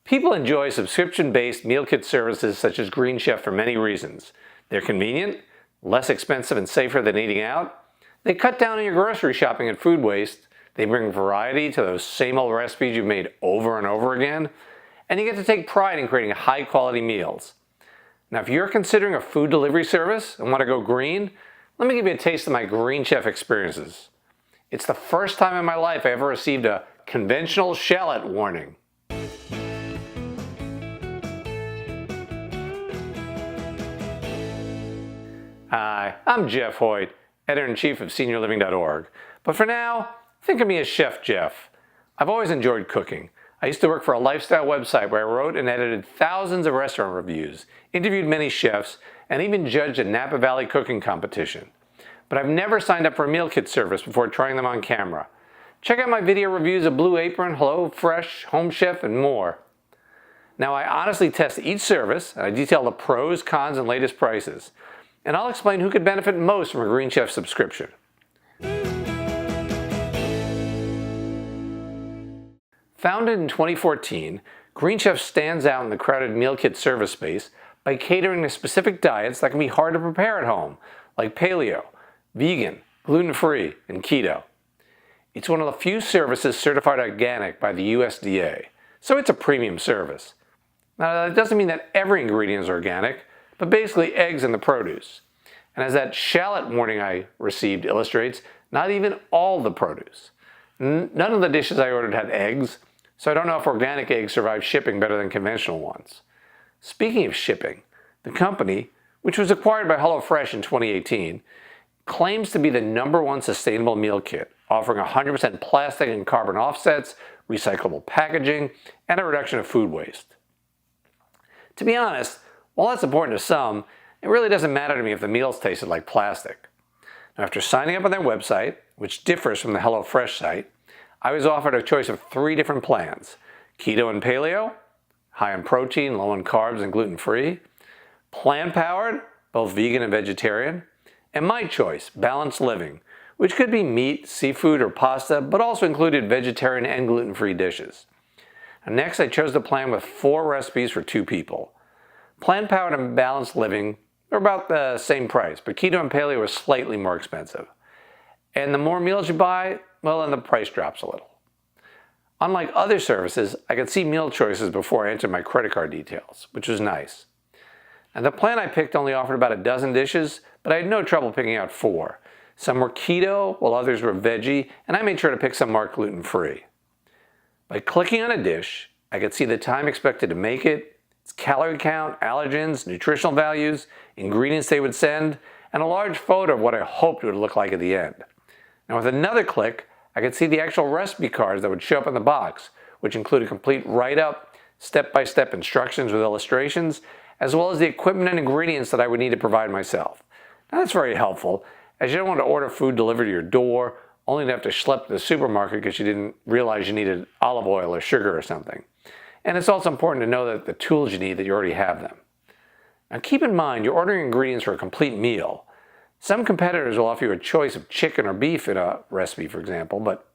People enjoy subscription-based meal kit services such as GreenChef for many reasons. They're convenient, less expensive and safer than eating out. They cut down on your grocery shopping and food waste. They bring variety to those same old recipes you've made over and over again. And you get to take pride in creating high-quality meals. Now, if you're considering a food delivery service and want to go green, let me give you a taste of my GreenChef experiences. It's the first time in my life I ever received a conventional shallot warning. Hi, I'm Jeff Hoyt, Editor-in-Chief of SeniorLiving.Org. But for now, think of me as Chef Jeff. I've always enjoyed cooking. I used to work for a lifestyle website where I wrote and edited thousands of restaurant reviews, interviewed many chefs, and even judged a Napa Valley cooking competition. But I've never signed up for a meal kit service before trying them on camera. Check out my video reviews of Blue Apron, HelloFresh, Home Chef, and more. Now, I honestly test each service, and I detail the pros, cons, and latest prices. And I'll explain who could benefit most from a GreenChef subscription. Founded in 2014, GreenChef stands out in the crowded meal kit service space by catering to specific diets that can be hard to prepare at home, like paleo, vegan, gluten-free, and keto. It's one of the few services certified organic by the USDA, so it's a premium service. Now, that doesn't mean that every ingredient is organic, but basically eggs and the produce. And as that shallot warning I received illustrates, not even all the produce. None of the dishes I ordered had eggs, so I don't know if organic eggs survive shipping better than conventional ones. Speaking of shipping, the company, which was acquired by HelloFresh in 2018, claims to be the #1 sustainable meal kit, offering 100% plastic and carbon offsets, recyclable packaging, and a reduction of food waste. To be honest, while that's important to some, it really doesn't matter to me if the meals tasted like plastic. Now, after signing up on their website, which differs from the HelloFresh site, I was offered a choice of 3 different plans: keto and paleo, high in protein, low in carbs, and gluten-free, plant-powered, both vegan and vegetarian, and my choice, balanced living, which could be meat, seafood, or pasta, but also included vegetarian and gluten-free dishes. And next, I chose the plan with 4 recipes for 2 people. Plant-powered and balanced living are about the same price, but keto and paleo are slightly more expensive. And the more meals you buy, well, then the price drops a little. Unlike other services, I could see meal choices before I entered my credit card details, which was nice. And the plan I picked only offered about a dozen dishes, but I had no trouble picking out 4. Some were keto, while others were veggie, and I made sure to pick some marked gluten-free. By clicking on a dish, I could see the time expected to make it, its calorie count, allergens, nutritional values, ingredients they would send, and a large photo of what I hoped it would look like at the end. Now, with another click, I could see the actual recipe cards that would show up in the box, which include a complete write-up, step-by-step instructions with illustrations, as well as the equipment and ingredients that I would need to provide myself. Now, that's very helpful, as you don't want to order food delivered to your door, only to have to schlep to the supermarket because you didn't realize you needed olive oil or sugar or something. And it's also important to know that the tools you need, that you already have them. Now, keep in mind, you're ordering ingredients for a complete meal. Some competitors will offer you a choice of chicken or beef in a recipe, for example, but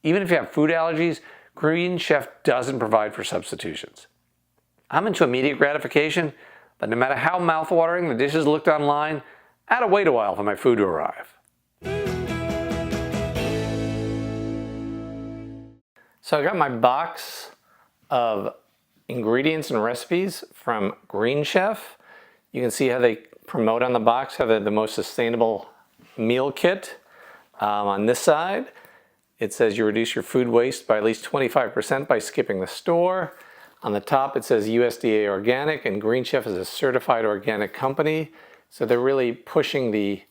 even if you have food allergies, GreenChef doesn't provide for substitutions. I'm into immediate gratification, but no matter how mouthwatering the dishes looked online, I had to wait a while for my food to arrive. So I got my box of ingredients and recipes from GreenChef. You can see how they promote on the box, how they're the most sustainable meal kit. On this side, it says you reduce your food waste by at least 25% by skipping the store. On the top, it says USDA organic, and GreenChef is a certified organic company. So they're really pushing the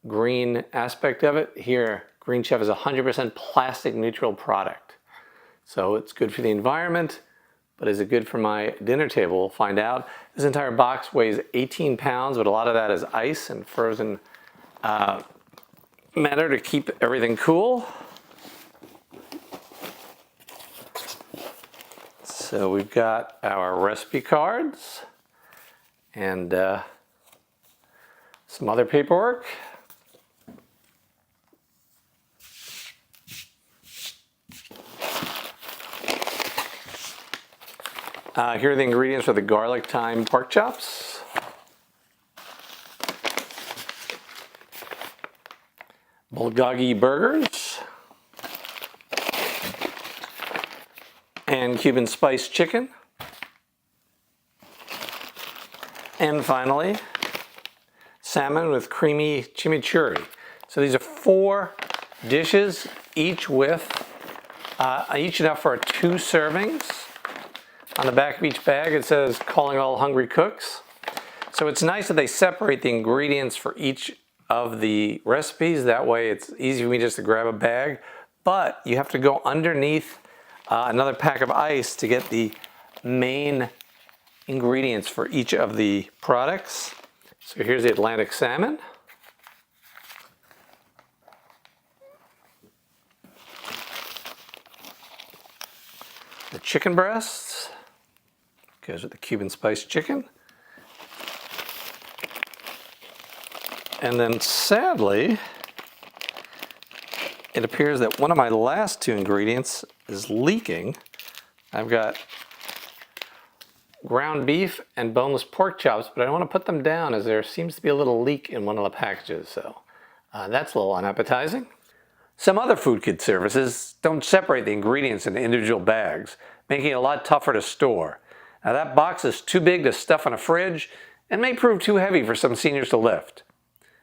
green aspect of it. Here, GreenChef is a 100% plastic neutral product. So it's good for the environment, but is it good for my dinner table? We'll find out. This entire box weighs 18 pounds, but a lot of that is ice and frozen matter to keep everything cool. So we've got our recipe cards and some other paperwork. Here are the ingredients for the Garlic-Thyme Pork Chops. Bulgogi burgers. And Cuban-Spiced chicken. And finally, salmon with creamy chimichurri. So these are 4 dishes, each enough for 2 servings. On the back of each bag it says, "Calling all hungry cooks." So it's nice that they separate the ingredients for each of the recipes. That way it's easy for me just to grab a bag. But you have to go underneath another pack of ice to get the main ingredients for each of the products. So here's the Atlantic salmon. The chicken breasts goes with the Cuban-Spiced chicken. And then sadly, it appears that one of my last 2 ingredients is leaking. I've got ground beef and boneless pork chops, but I don't want to put them down as there seems to be a little leak in one of the packages, so that's a little unappetizing. Some other food kit services don't separate the ingredients into individual bags, making it a lot tougher to store. Now that box is too big to stuff in a fridge and may prove too heavy for some seniors to lift.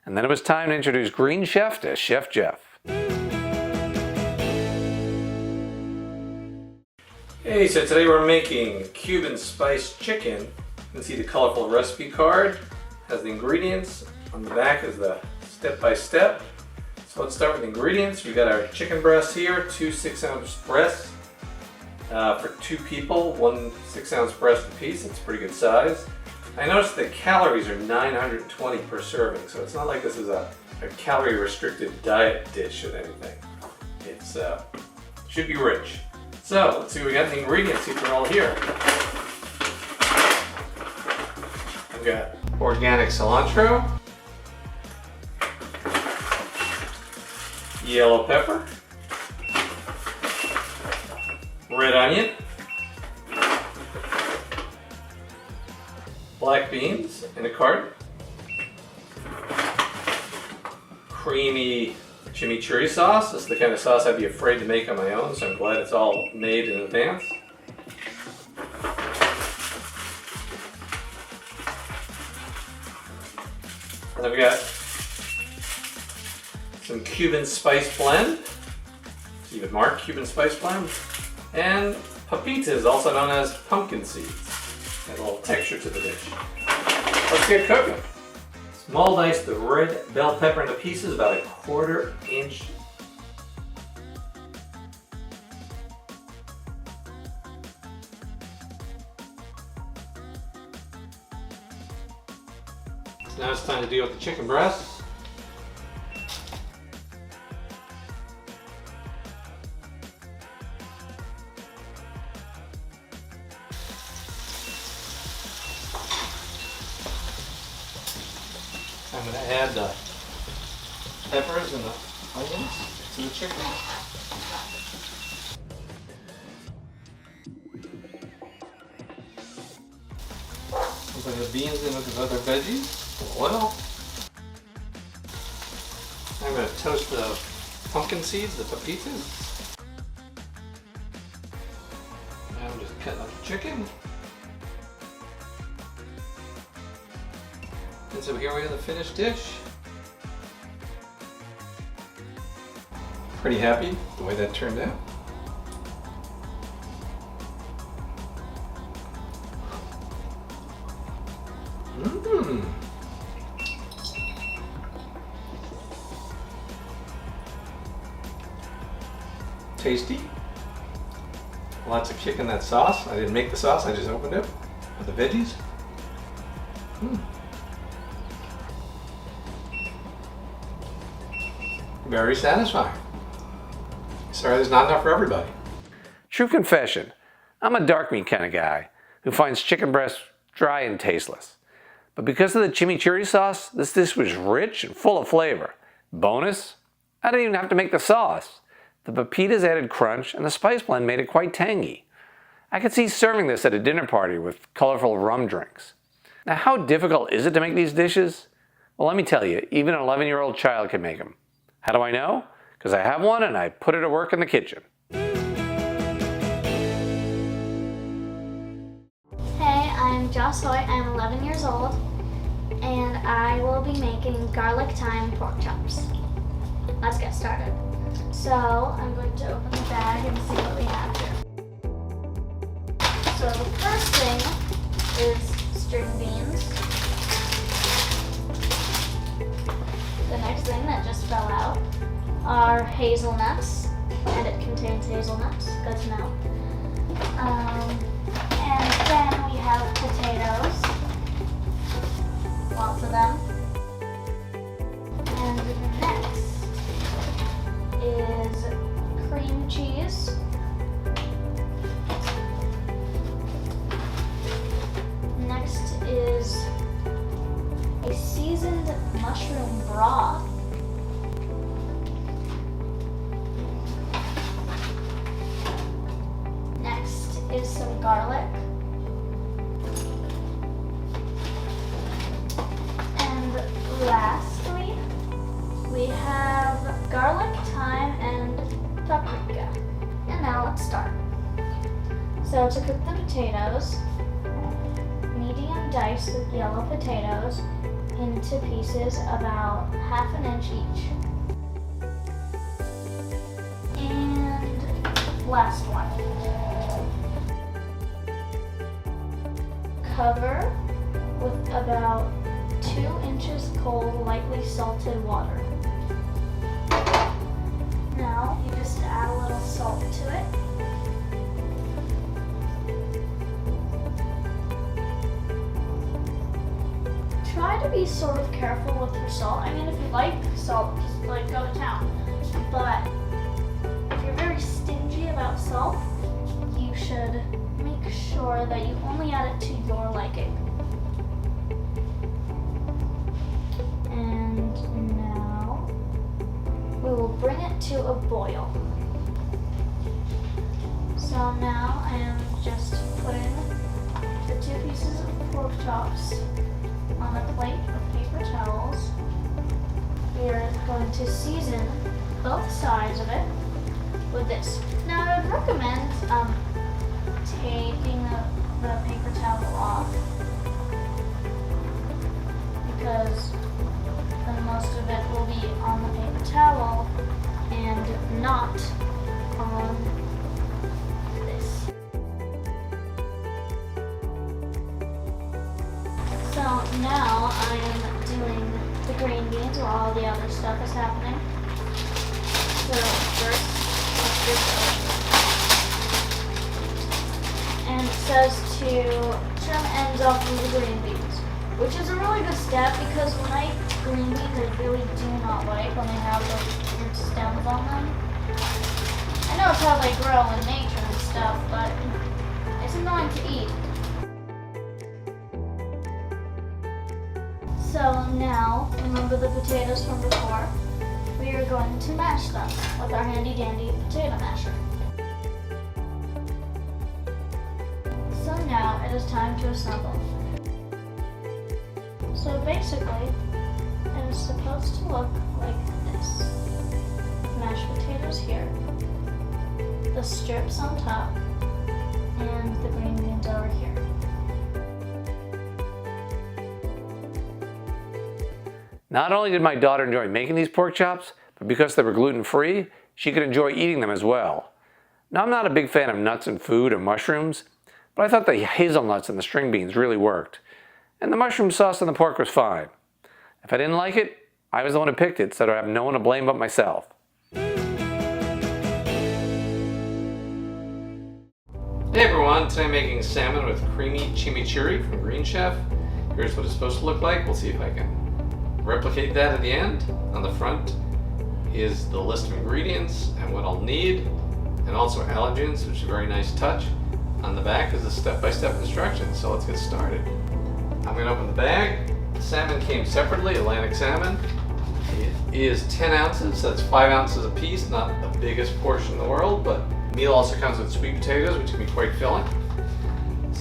And then it was time to introduce GreenChef to Chef Jeff. Hey, so today we're making Cuban-Spiced chicken. You can see the colorful recipe card has the ingredients. On the back is the step-by-step. So let's start with the ingredients. We've got our chicken breasts here, 2 6-ounce breasts for 2 people, 1 6-ounce breast apiece. That's a pretty good size. I noticed the calories are 920 per serving, so it's not like this is a calorie-restricted diet dish or anything. It's should be rich. So let's see what we got in the ingredients, see if they're all here. I've got organic cilantro, yellow pepper, red onion, black beans in a carton, creamy chimichurri sauce. This is the kind of sauce I'd be afraid to make on my own, so I'm glad it's all made in advance. And I've got some Cuban-Spiced blend, even marked Cuban-Spiced blend, and pepitas, also known as pumpkin seeds. Add a little texture to the dish. Let's get cooking. Small dice the red bell pepper into pieces, about 1/4 inch. So now it's time to deal with the chicken breasts. I'm going to add the peppers and the onions to the chicken. Put the beans in with the other veggies, oil. I'm going to toast the pumpkin seeds, the pepitas. Now I'm just cutting up the chicken. And so here we have the finished dish. Pretty happy the way that turned out. Tasty. Lots of kick in that sauce. I didn't make the sauce, I just opened it with the veggies. Very satisfying. Sorry, there's not enough for everybody. True confession, I'm a dark meat kind of guy who finds chicken breast dry and tasteless. But because of the chimichurri sauce, this dish was rich and full of flavor. Bonus, I didn't even have to make the sauce. The pepitas added crunch and the spice blend made it quite tangy. I could see serving this at a dinner party with colorful rum drinks. Now, how difficult is it to make these dishes? Well, let me tell you, even an 11-year-old child can make them. How do I know? Because I have one and I put it to work in the kitchen. Hey, I'm Joss Hoyt. I'm 11 years old, and I will be making Garlic-Thyme Pork Chops. Let's get started. So, I'm going to open the bag and see what we have here. So, the first thing is string beans. The next thing that just fell out are hazelnuts, and it contains hazelnuts. Good to know. And then we have potatoes, lots of them. And next is cream cheese. Next is a seasoned mushroom broth. Next is some garlic. And lastly, we have garlic, thyme, and paprika. And now let's start. So to cook the potatoes, medium dice with yellow potatoes into pieces about 1/2 inch each. And last one. Cover with about 2 inches cold, lightly salted water. Now you just add a little salt to it. Try to be sort of careful with your salt. I mean, if you like salt, just go to town. But if you're very stingy about salt, you should make sure that you only add it to your liking. And now we will bring it to a boil. So now I am just putting the 2 pieces of pork chops on a plate with paper towels. We are going to season both sides of it with this. Now I would recommend taking the paper towel off, because then most of it will be on the paper towel and not on this. So now I am doing the green beans while all the other stuff is happening. So first, let's do this. And it says to trim ends off of the green beans, which is a really good step, because when I eat green beans, I really do not like when they have those weird stems on them. I know it's how they grow in nature and stuff, but it's annoying to eat. So now, remember the potatoes from before? We are going to mash them with our handy dandy potato masher. So now it is time to assemble. So basically, it is supposed to look like this. Mashed potatoes here, the strips on top, and the green beans over here. Not only did my daughter enjoy making these pork chops, but because they were gluten-free, she could enjoy eating them as well. Now, I'm not a big fan of nuts in food or mushrooms, but I thought the hazelnuts and the string beans really worked. And the mushroom sauce on the pork was fine. If I didn't like it, I was the one who picked it, so I have no one to blame but myself. Hey everyone, today I'm making salmon with creamy chimichurri from GreenChef. Here's what it's supposed to look like. We'll see if I can replicate that at the end. On the front is the list of ingredients and what I'll need, and also allergens, which is a very nice touch. On the back is the step-by-step instructions, so let's get started. I'm going to open the bag. The salmon came separately, Atlantic salmon. It is 10 ounces, so that's 5 ounces a piece, not the biggest portion in the world, but meal also comes with sweet potatoes, which can be quite filling.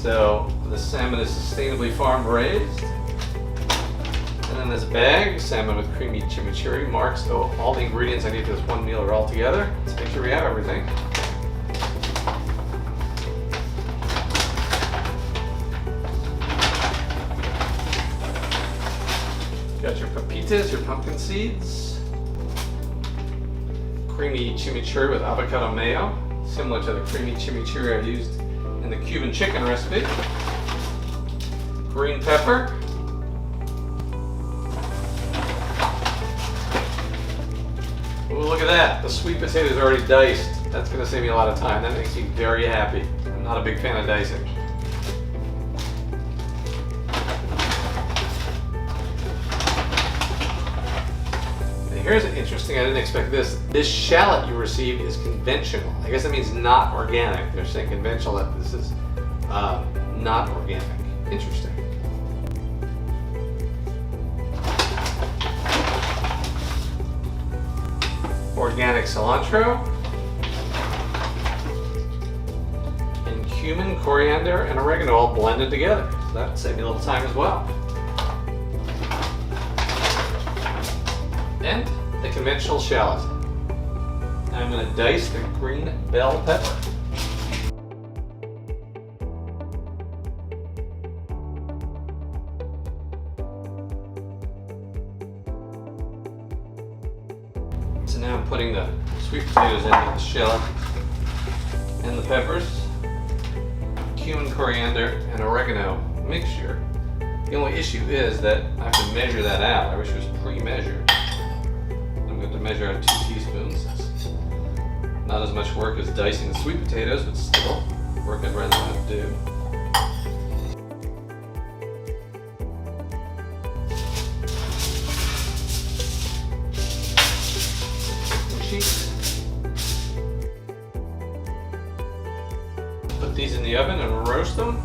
So the salmon is sustainably farm raised. And then this bag, salmon with creamy chimichurri, marks all the ingredients I need for this one meal are all together. Let's make sure we have everything. Got your pepitas, your pumpkin seeds. Creamy chimichurri with avocado mayo, similar to the creamy chimichurri I used in the Cuban chicken recipe. Green pepper. Ooh, look at that. The sweet potato is already diced. That's going to save me a lot of time. That makes me very happy. I'm not a big fan of dicing. Here's interesting, I didn't expect this. This shallot you received is conventional. I guess that means not organic. They're saying conventional, that this is not organic. Interesting. Organic cilantro. And cumin, coriander, and oregano all blended together. So that saved me a little time as well. And the conventional shallot. I'm going to dice the green bell pepper. So now I'm putting the sweet potatoes in with the shallot and the peppers, cumin, coriander, and oregano mixture. The only issue is that I have to measure that out. I wish it was pre-measured. To measure out 2 teaspoons. Not as much work as dicing the sweet potatoes, but still work I'd rather not do. Put these in the oven and roast them.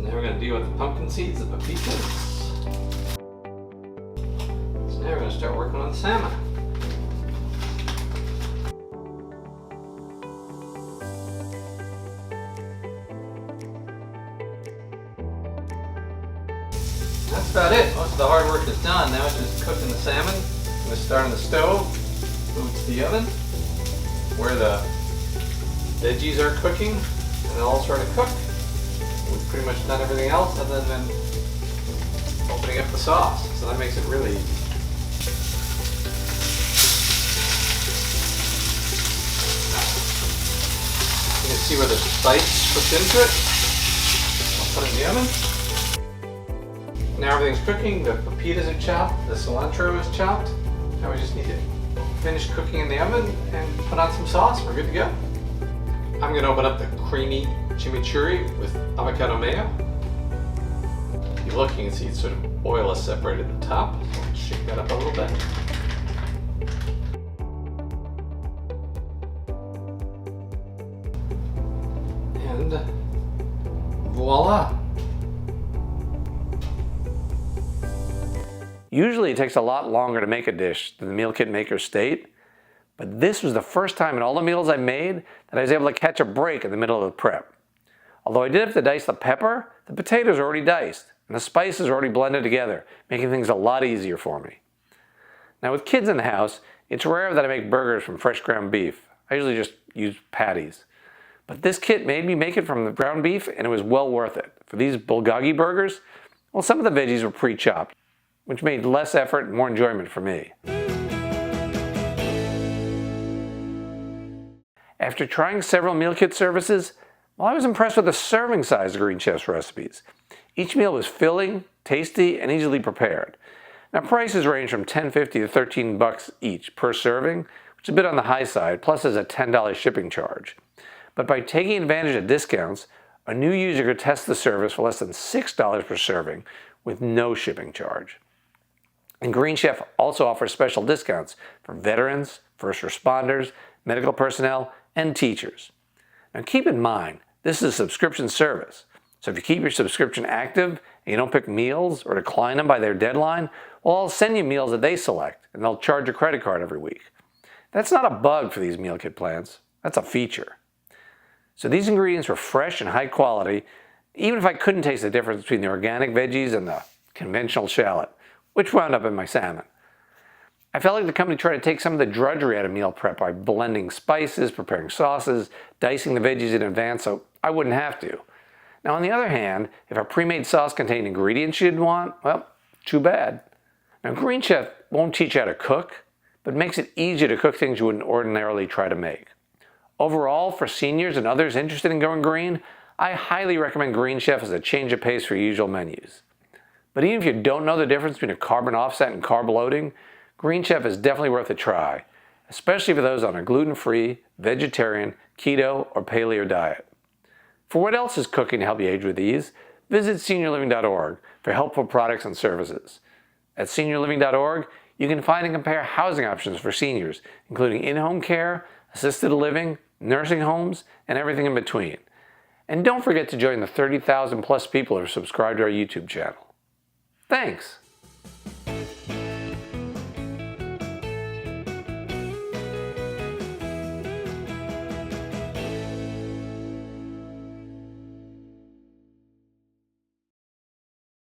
We're going to deal with the pumpkin seeds, the pepitas. So now we're going to start working on the salmon. That's about it. Most of the hard work is done. Now it's just cooking the salmon. I'm going to start on the stove, move to the oven, where the veggies are cooking, and they'll all start to cook. We've pretty much done everything else other than opening up the sauce, so that makes it really easy. You can see where the spice puts into it. I'll put it in the oven. Now everything's cooking, the pepitas are chopped, the cilantro is chopped. Now we just need to finish cooking in the oven and put on some sauce. We're good to go. I'm going to open up the creamy chimichurri with avocado mayo. If you look, you can see it's sort of oil is separated at the top. So shake that up a little bit. And voila! Usually it takes a lot longer to make a dish than the meal kit maker's state, but this was the first time in all the meals I made that I was able to catch a break in the middle of the prep. Although I did have to dice the pepper, the potatoes are already diced, and the spices are already blended together, making things a lot easier for me. Now with kids in the house, it's rare that I make burgers from fresh ground beef. I usually just use patties. But this kit made me make it from the ground beef, and it was well worth it. For these Bulgogi burgers, well, some of the veggies were pre-chopped, which made less effort and more enjoyment for me. After trying several meal kit services, well, I was impressed with the serving size of GreenChef's recipes. Each meal was filling, tasty, and easily prepared. Now prices range from $10.50 to $13 each per serving, which is a bit on the high side, plus there's a $10 shipping charge. But by taking advantage of discounts, a new user could test the service for less than $6 per serving with no shipping charge. And GreenChef also offers special discounts for veterans, first responders, medical personnel, and teachers. Now keep in mind, this is a subscription service. So if you keep your subscription active and you don't pick meals or decline them by their deadline, well, I'll send you meals that they select and they'll charge your credit card every week. That's not a bug for these meal kit plans. That's a feature. So these ingredients were fresh and high quality, even if I couldn't taste the difference between the organic veggies and the conventional shallot, which wound up in my salmon. I felt like the company tried to take some of the drudgery out of meal prep by blending spices, preparing sauces, dicing the veggies in advance so I wouldn't have to. Now on the other hand, if a pre-made sauce contained ingredients you didn't want, well, too bad. Now GreenChef won't teach you how to cook, but makes it easier to cook things you wouldn't ordinarily try to make. Overall, for seniors and others interested in going green, I highly recommend GreenChef as a change of pace for your usual menus. But even if you don't know the difference between a carbon offset and carb loading, GreenChef is definitely worth a try, especially for those on a gluten-free, vegetarian, keto, or paleo diet. For what else is cooking to help you age with ease, visit SeniorLiving.Org for helpful products and services. At SeniorLiving.Org, you can find and compare housing options for seniors, including in-home care, assisted living, nursing homes, and everything in between. And don't forget to join the 30,000 plus people who are subscribed to our YouTube channel. Thanks!